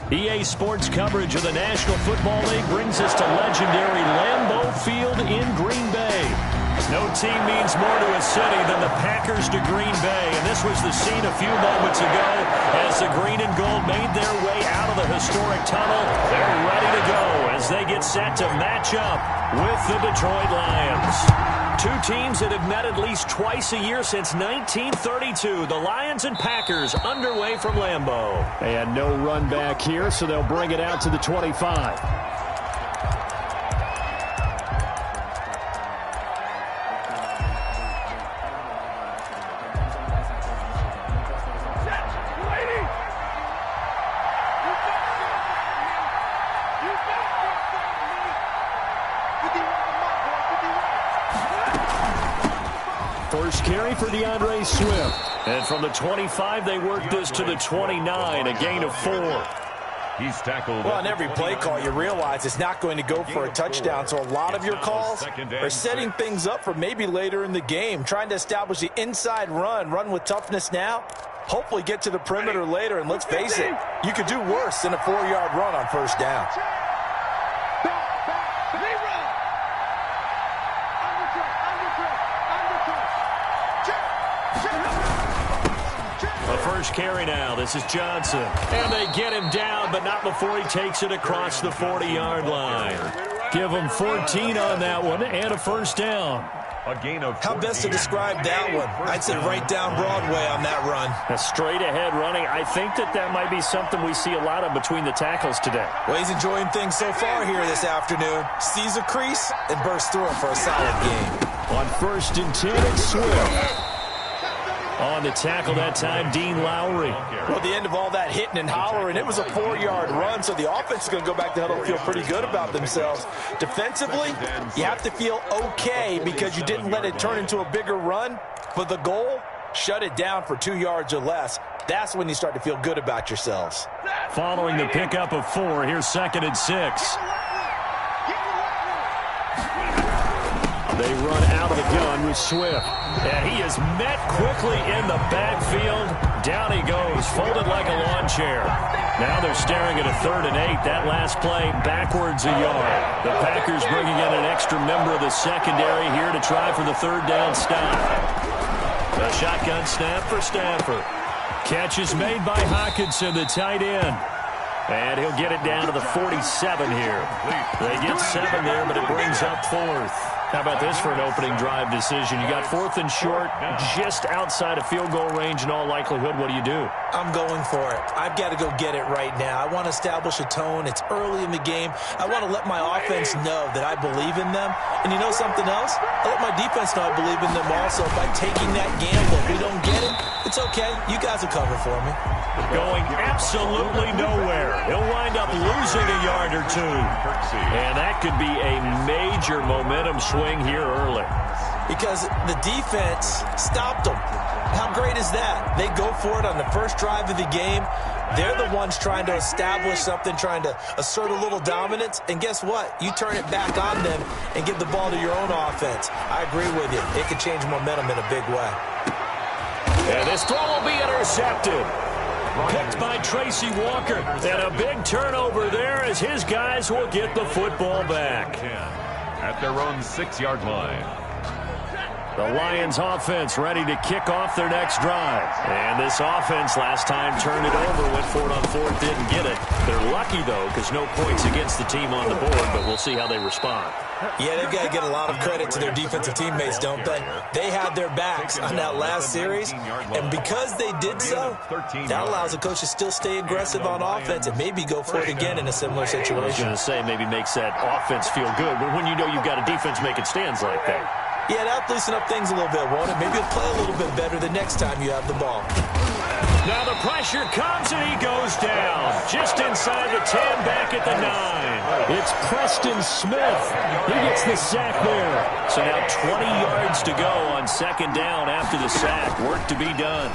EA Sports coverage of the National Football League brings us to legendary Lambeau Field in Green Bay. No team means more to a city than the Packers to Green Bay, and this was the scene a few moments ago as the green and gold made their way out of the historic tunnel. They're ready to go as they get set to match up with the Detroit Lions. Two teams that have met at least twice a year since 1932. The Lions and Packers underway from Lambeau. And no run back here, so they'll bring it out to the 25. First carry for DeAndre Swift. And from the 25, they work this to the 29, a gain of 4. He's tackled. Well, on every play call, you realize it's not going to go for a touchdown. So a lot of your calls are setting things up for maybe later in the game, trying to establish the inside run with toughness now. Hopefully get to the perimeter later, and let's face it, you could do worse than a 4-yard run on first down. The first carry now. This is Johnson. And they get him down, but not before he takes it across the 40-yard line. Give him 14 on that one and a first down. A gain of 14. How best to describe that one? I'd say right down Broadway on that run. A straight-ahead running. I think that might be something we see a lot of between the tackles today. Well, he's enjoying things so far here this afternoon. Sees a crease and bursts through it for a solid game. On first and 10, it's Swift. On the tackle that time, Dean Lowry. Well, at the end of all that hitting and hollering, it was a 4-yard run, so the offense is going to go back to huddle and feel pretty good about themselves. Defensively, you have to feel okay because you didn't let it turn into a bigger run, but the goal, shut it down for 2 yards or less. That's when you start to feel good about yourselves. Following the pickup of 4, here's second and 6. They run out of the gun with Swift. And he is met quickly in the backfield. Down he goes, folded like a lawn chair. Now they're staring at a 3rd and 8. That last play, backwards a yard. The Packers bringing in an extra member of the secondary here to try for the 3rd down stop. A shotgun snap for Stafford. Catch is made by Hockenson, the tight end. And he'll get it down to the 47 here. They get 7 there, but it brings up 4th. How about this for an opening drive decision? You got 4th and short, just outside of field goal range in all likelihood. What do you do? I'm going for it. I've got to go get it right now. I want to establish a tone. It's early in the game. I want to let my offense know that I believe in them. And you know something else? I let my defense know I believe in them also by taking that gamble. If we don't get it, it's okay. You guys will cover for me. Going absolutely nowhere. He'll wind up losing a yard or 2. And that could be a major momentum swing here early. Because the defense stopped them. How great is that? They go for it on the first drive of the game. They're the ones trying to establish something, trying to assert a little dominance. And guess what? You turn it back on them and give the ball to your own offense. I agree with you. It can change momentum in a big way. And this throw will be intercepted. Picked by Tracy Walker. And a big turnover there as his guys will get the football back. At their own 6-yard line. The Lions offense ready to kick off their next drive. And this offense last time turned it over, went for it on 4th, didn't get it. They're lucky, though, because no points against the team on the board, but we'll see how they respond. Yeah, they've got to get a lot of credit to their defensive teammates, don't they? They had their backs on that last series, and because they did so, that allows the coach to still stay aggressive on offense and maybe go for it again in a similar situation. I was going to say maybe makes that offense feel good, but when you know you've got a defense making stands like that. Yeah, that'll loosen up things a little bit, won't it? Maybe you'll play a little bit better the next time you have the ball. Now the pressure comes and he goes down. Just inside the 10, back at the 9. It's Preston Smith. He gets the sack there. So now 20 yards to go on 2nd down after the sack. Work to be done.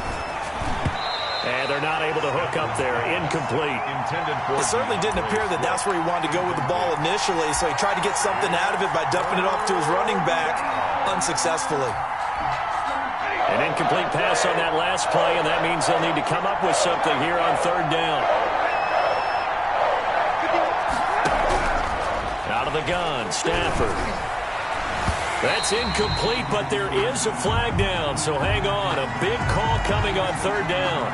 And they're not able to hook up there. Incomplete. It certainly didn't appear that that's where he wanted to go with the ball initially, so he tried to get something out of it by dumping it off to his running back unsuccessfully. An incomplete pass on that last play, and that means they'll need to come up with something here on 3rd down. the gun, Stafford. That's incomplete, but there is a flag down, so hang on. A big call coming on third down.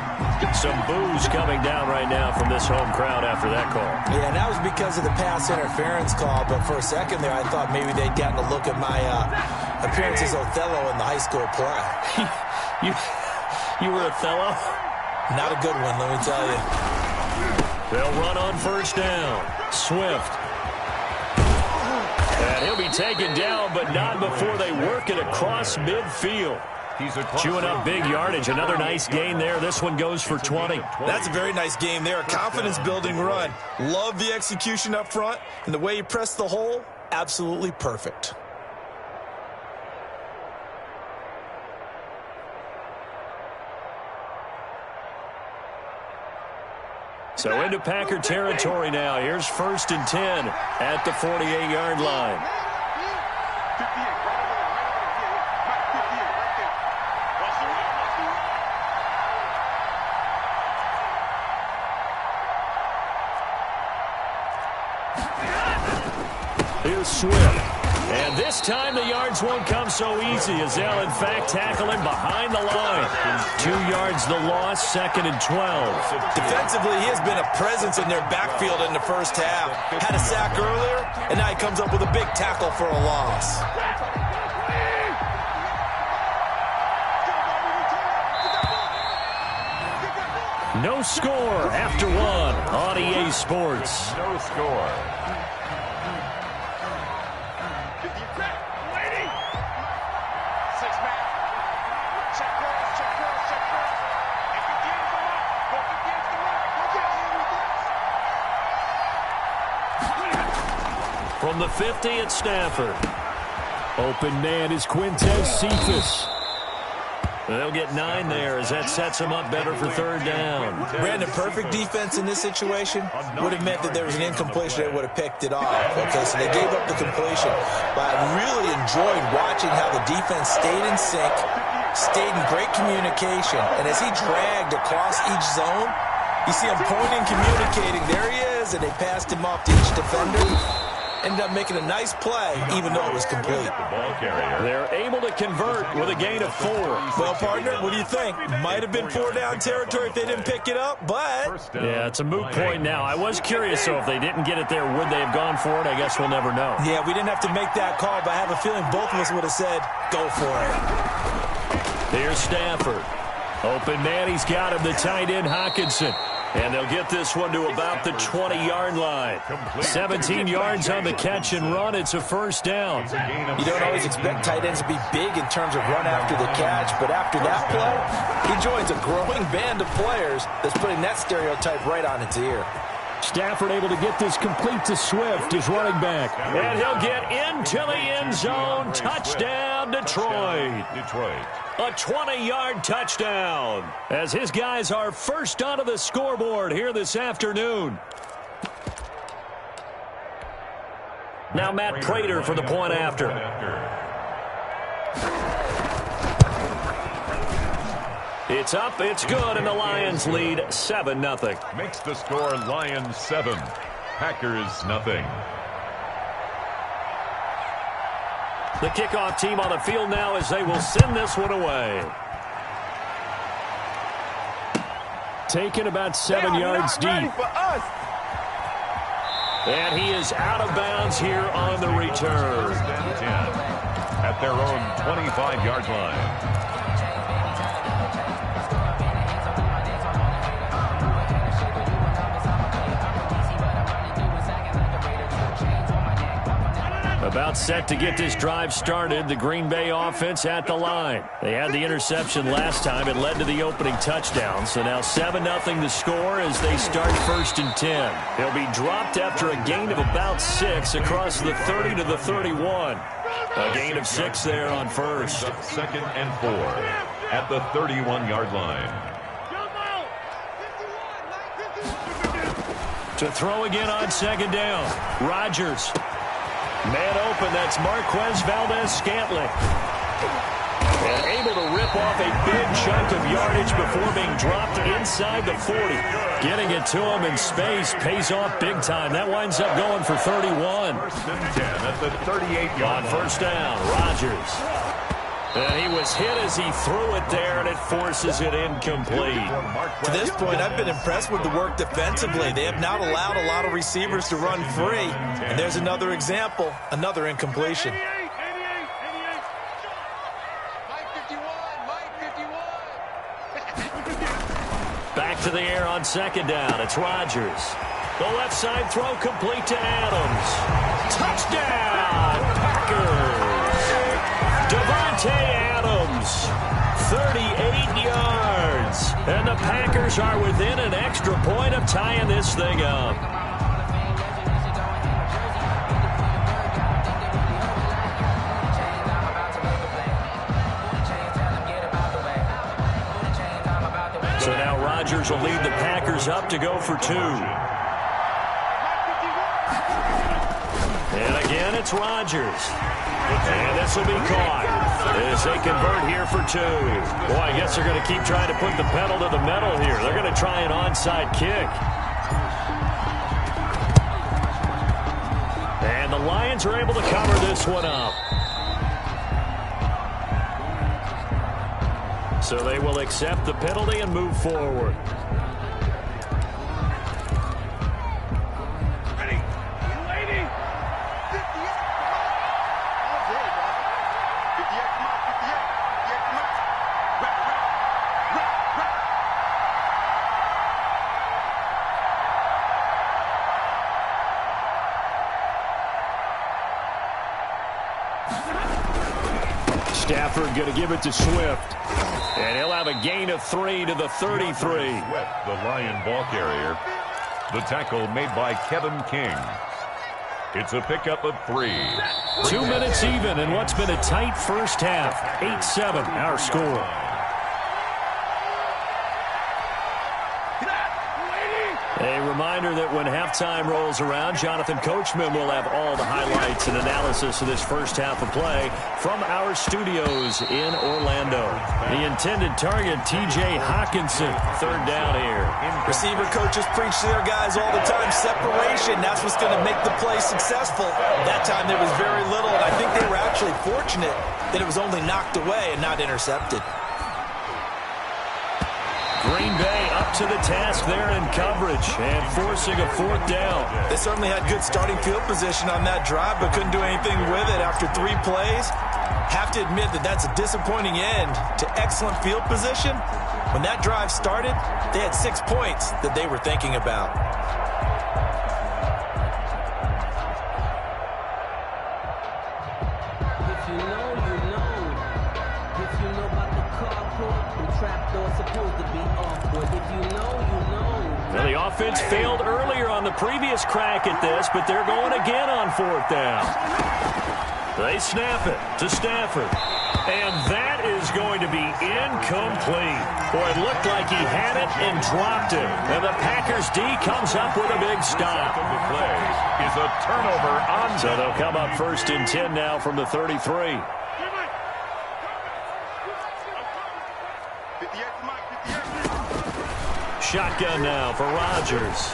Some boos coming down right now from this home crowd after that call. Yeah, and that was because of the pass interference call, but for a second there I thought maybe they'd gotten a look at my appearance as Othello in the high school play. You were Othello? Not a good one, let me tell you. They'll run on first down. Swift. And he'll be taken down, but not before they work it across midfield. Chewing up big yardage. Another nice gain there. This one goes for 20. That's a very nice game there. A confidence-building run. Love the execution up front, and the way he pressed the hole, absolutely perfect. So into Packer territory now. Here's 1st and 10 at the 48-yard line. Here's Swift. And this time the yards won't come so easy as they'll, in fact, tackle him behind the line. 2 yards the loss, 2nd and 12. Defensively, he has been a presence in their backfield in the first half. Had a sack earlier, and now he comes up with a big tackle for a loss. No score after one on EA Sports. No score. From the 50 at Stafford. Open man is Quintez Cephas. They'll get 9 there as that sets them up better for third down. Brandon, perfect defense in this situation would have meant that there was an incompletion. They would have picked it off. Okay, so they gave up the completion. But I really enjoyed watching how the defense stayed in sync, stayed in great communication. And as he dragged across each zone, you see him pointing, communicating. There he is, and they passed him off to each defender. Ended up making a nice play, even though it was complete. They're able to convert with a gain of 4. Well, partner, what do you think? Might have been 4-down territory if they didn't pick it up, but... Yeah, it's a moot point now. I was curious, so if they didn't get it there, would they have gone for it? I guess we'll never know. Yeah, we didn't have to make that call, but I have a feeling both of us would have said, go for it. Here's Stafford. Open man, he's got him, the tight end, Hockenson. And they'll get this one to about the 20-yard line. 17 yards on the catch and run. It's a first down. You don't always expect tight ends to be big in terms of run after the catch, but after that play, he joins a growing band of players that's putting that stereotype right on its ear. Stafford able to get this complete to Swift, his running back. And he'll get into the end zone. Touchdown, Detroit. A 20-yard touchdown as his guys are first onto the scoreboard here this afternoon. Now Matt Prater for the point after. It's up, it's good, and the Lions lead 7-0. Makes the score Lions 7, Packers nothing. The kickoff team on the field now as they will send this one away. Taken about 7 yards deep. And he is out of bounds here on the return. At their own 25-yard line. About set to get this drive started. The Green Bay offense at the line. They had the interception last time. It led to the opening touchdown. So now 7-0 the score as they start 1st and 10. They'll be dropped after a gain of about 6 across the 30 to the 31. A gain of 6 there on first. 2nd and 4 at the 31-yard line. To throw again on 2nd down. Rodgers. Man open, that's Marquez Valdez-Scantling. And able to rip off a big chunk of yardage before being dropped inside the 40. Getting it to him in space pays off big time. That winds up going for 31. First and 10 at the 38-yard line. On first down, Rodgers. And he was hit as he threw it there, and it forces it incomplete. To this point, I've been impressed with the work defensively. They have not allowed a lot of receivers to run free. And there's another example, another incompletion. Back to the air on second down. It's Rodgers. The left side throw complete to Adams. Touchdown, Packers. Devontae Adams, 38 yards. And the Packers are within an extra point of tying this thing up. So now Rodgers will lead the Packers up to go for 2. And again, it's Rodgers. And this will be caught as they convert here for 2. Boy, I guess they're going to keep trying to put the pedal to the metal here. They're going to try an onside kick. And the Lions are able to cover this one up. So they will accept the penalty and move forward. Stafford going to give it to Swift. And he'll have a gain of 3 to the 33. Swift, the Lion ball carrier. The tackle made by Kevin King. It's a pickup of 3. 2 minutes even in what's been a tight first half. 8-7 our score. A reminder that when halftime rolls around, Jonathan Coachman will have all the highlights and analysis of this first half of play from our studios in Orlando. The intended target, T.J. Hawkinson, third down here. Receiver coaches preach to their guys all the time. Separation, that's what's going to make the play successful. That time there was very little, and I think they were actually fortunate that it was only knocked away and not intercepted. Green Bay up to the task there in coverage and forcing a 4th down. They certainly had good starting field position on that drive, but couldn't do anything with it after 3 plays. Have to admit that that's a disappointing end to excellent field position. When that drive started, they had 6 points that they were thinking about. Well, the offense failed earlier on the previous crack at this, but they're going again on 4th down. They snap it to Stafford. And that is going to be incomplete. Boy, it looked like he had it and dropped it. And the Packers D comes up with a big stop. The play is a turnover on. So they'll come up 1st and 10 now from the 33. Shotgun now for Rodgers.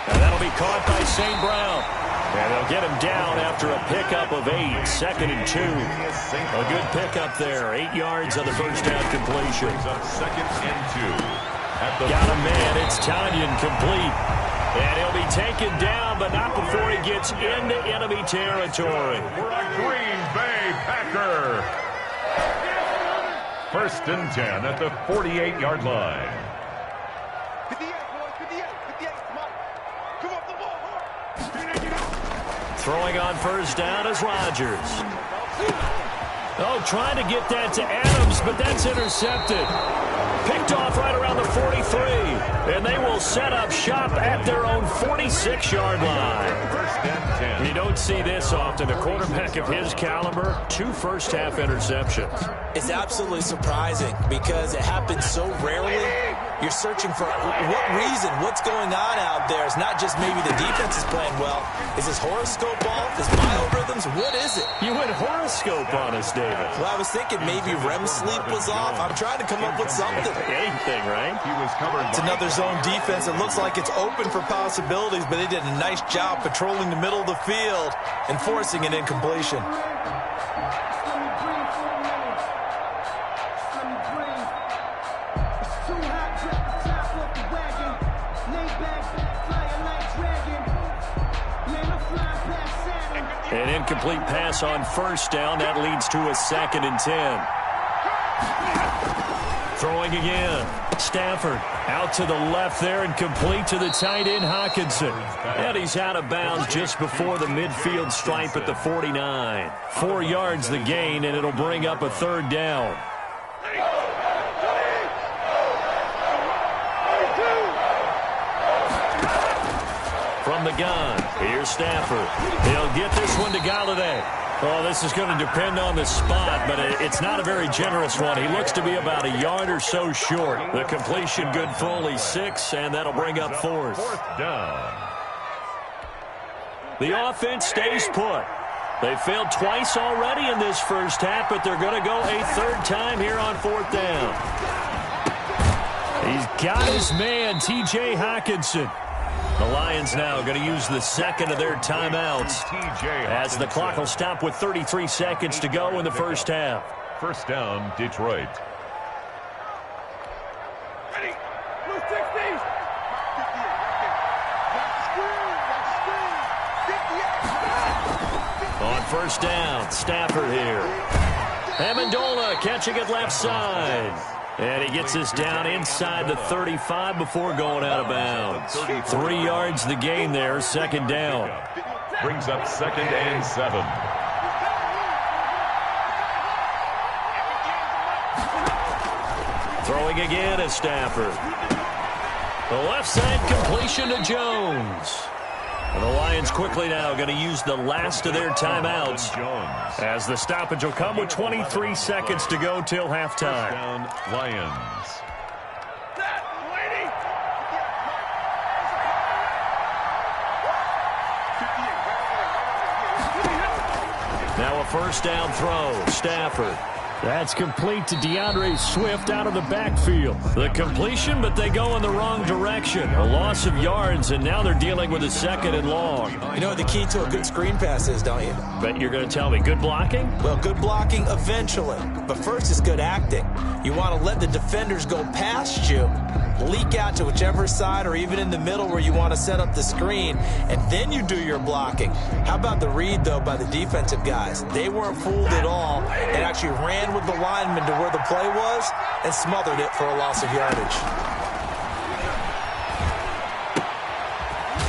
And that'll be caught by St. Brown. And they'll get him down after a pickup of 8. 2nd and 2. A good pickup there. 8 yards on the first down completion. 2nd and 2. Got a man. It's Tanyan complete. And he'll be taken down, but not before he gets into enemy territory. For a Green Bay Packer. 1st and 10 at the 48-yard line. Throwing on first down is Rodgers. Oh, trying to get that to Adams, but that's intercepted. Picked off right around the 43. And they will set up shop at their own 46-yard line. 1st and 10. You don't see this often. A quarterback of his caliber, 2 first-half interceptions. It's absolutely surprising because it happens so rarely. you're searching for what reason, what's going on out there. It's not just maybe the defense is playing well. Is his horoscope off? His biorhythms? What is it? You went horoscope on us, David. Well, I was thinking maybe REM sleep was off. I'm trying to come up with something. Anything, right? He was covered. It's another zone defense. It looks like it's open for possibilities, but they did a nice job patrolling the middle of the field and forcing an incompletion. An incomplete pass on first down. That leads to a 2nd and 10. Throwing again. Stafford out to the left there and complete to the tight end Hockenson. And he's out of bounds just before the midfield stripe at the 49. 4 yards the gain, and it'll bring up a 3rd down. From the gun, here's Stafford. He'll get this one to Galladay. Oh, this is going to depend on the spot, but it's not a very generous one. He looks to be about a yard or so short. The completion good for only 6, and that'll bring up 4th. 4th down. The offense stays put. They failed twice already in this first half, but they're going to go a 3rd time here on 4th down. He's got his man, T.J. Hockenson. The Lions now going to use the 2nd of their timeouts as the clock will stop with 33 seconds to go in the first half. 1st down, Detroit. Ready. Blue 60s. On 1st down, Stafford here. Amendola catching it left side. And he gets this down inside the 35 before going out of bounds. 3 yards the gain there, 2nd down. Brings up 2nd and 7. Throwing again at Stafford. The left side completion to Jones. And the Lions quickly now going to use the last of their timeouts as the stoppage will come with 23 seconds to go till halftime. First down, Lions. Now a 1st down throw. Stafford. That's complete to DeAndre Swift out of the backfield. The completion, but they go in the wrong direction. A loss of yards, and now they're dealing with a 2nd and long. You know what the key to a good screen pass is, don't you? Bet you're going to tell me good blocking? Well, good blocking eventually. But first is good acting. You want to let the defenders go past you, leak out to whichever side or even in the middle where you want to set up the screen, and then you do your blocking. How about the read, though, by the defensive guys? They weren't fooled at all and actually ran with the lineman to where the play was and smothered it for a loss of yardage.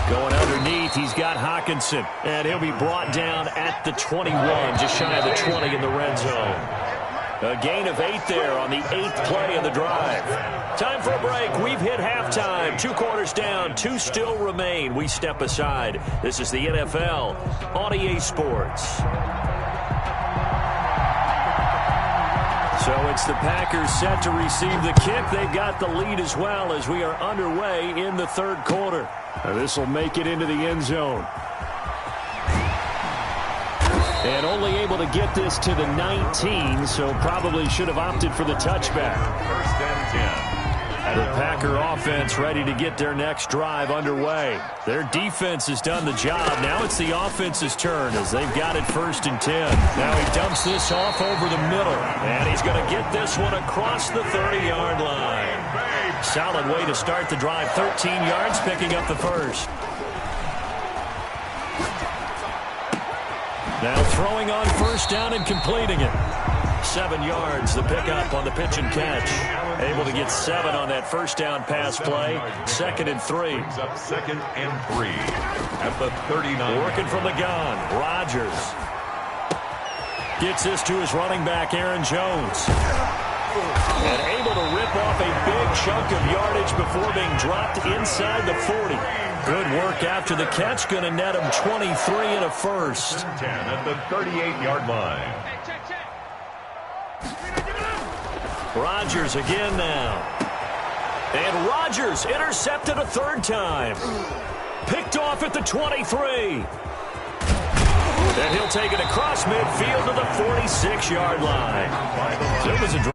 Going underneath, he's got Hockenson, and he'll be brought down at the 21, just shy of the 20 in the red zone. A gain of 8 there on the 8th play of the drive. Time for a break. We've hit halftime. 2 quarters down, 2 still remain. We step aside. This is the NFL on EA Sports. So it's the Packers set to receive the kick. They've got the lead as well as we are underway in the 3rd quarter. This will make it into the end zone. And only able to get this to the 19, so probably should have opted for the touchback. 1st and 10. The Packer offense ready to get their next drive underway. Their defense has done the job. Now it's the offense's turn as they've got it 1st and 10. Now he dumps this off over the middle, and he's going to get this one across the 30-yard line. Solid way to start the drive. 13 yards, picking up the 1st. Now throwing on 1st down and completing it. 7 yards, the pickup on the pitch and catch. Able to get 7 on that 1st down pass play. 2nd and 3. Brings up 2nd and 3 at the 39. Working from the gun. Rodgers gets this to his running back, Aaron Jones. And able to rip off a big chunk of yardage before being dropped inside the 40. Good work after the catch. Going to net him 23 and a 1st. 10 at the 38-yard line. Rodgers again now. And Rodgers intercepted a third time. Picked off at the 23. And he'll take it across midfield to the 46-yard line. There was a